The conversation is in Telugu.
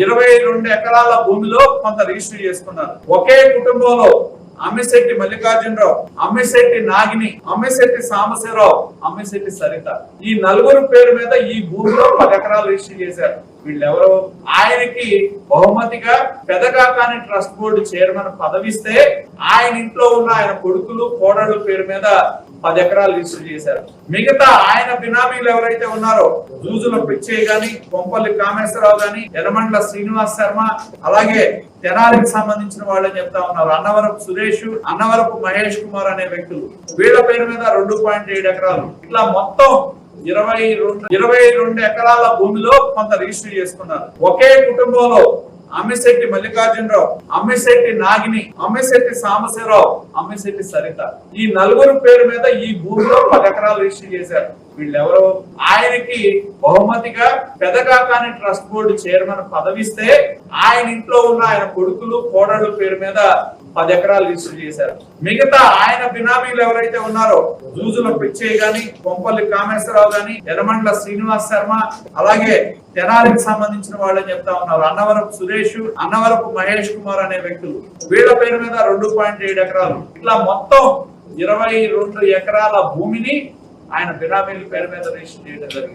22 ఎకరాల భూమిలో కొంత రిజిస్టర్ చేసుకున్నారు. ఒకే కుటుంబంలో అమ్మిశెట్టి మల్లికార్జునరావు, అమ్మిశెట్టి నాగిని, అమ్మిశెట్టి సాంబశివరావు, అమ్మిశెట్టి సరిత, ఈ నలుగురు పేరు మీద ఈ భూమిలో 10 ఎకరాలు రిజిస్టర్ చేశారు. వీళ్ళెవరో ఆయనకి బహుమతిగా పెదకాకాని ట్రస్ట్ బోర్డు చైర్మన్ పదవిస్తే ఆయన ఇంట్లో ఉన్న ఆయన కొడుకులు కోడళ్ళు పేరు మీద 10 ఎకరాలు రిజిస్టర్ చేశారు. మిగతా ఆయన బినామీలు ఎవరైతే ఉన్నారో జూజుల పిచ్చయ్య గాని, కొంపల్లి కామేశ్వరరావు గాని, యనమండ్ల శ్రీనివాస్ శర్మ, అలాగే తెనాలికి సంబంధించిన వాళ్ళని చెప్తా ఉన్నారు. అన్నవరపు సురేష్, అన్నవరపు మహేష్ కుమార్ అనే వ్యక్తులు, వీళ్ళ పేరు మీద 2.7 ఎకరాలు, ఇట్లా మొత్తం 22 ఎకరాల భూమిలో కొంత రిజిస్టర్ చేసుకున్నారు. ఒకే కుటుంబంలో అమ్మిశెట్టి మల్లికార్జునరావు, అమ్మిశెట్టి నాగిని, అమ్మిశెట్టి సాంబశివరావు, అమ్మిశెట్టి సరిత, ఈ నలుగురు పేరు మీద ఈ భూమిలో 10 ఎకరాలు రిజిస్టర్ చేశారు. వీళ్ళెవరో ఆయనకి బహుమతిగా పెదకాకాని ట్రస్ట్ బోర్డు చైర్మన్ పదవిస్తే ఆయన ఇంట్లో ఉన్న ఆయన కొడుకులు కోడళ్ళు పేరు మీద 10 ఎకరాలు రిజిస్టర్ చేశారు. మిగతా ఆయన బినామీలు ఎవరైతే ఉన్నారో జూజుల పిచ్చయ్య గాని, కొంపల్లి కామేశ్వరరావు గాని, యనమండ్ల శ్రీనివాస్ శర్మ, అలాగే తెనాలికి సంబంధించిన వాళ్ళని చెప్తా ఉన్నారు. అన్నవరపు సురేష్, అన్నవరపు మహేష్ కుమార్ అనే వ్యక్తులు, వీళ్ళ పేరు మీద 2.7 ఎకరాలు, ఇట్లా మొత్తం 22 ఎకరాల భూమిని ఆయన బినామీల పేరు మీద రిజిస్టర్ చేయడం జరిగింది.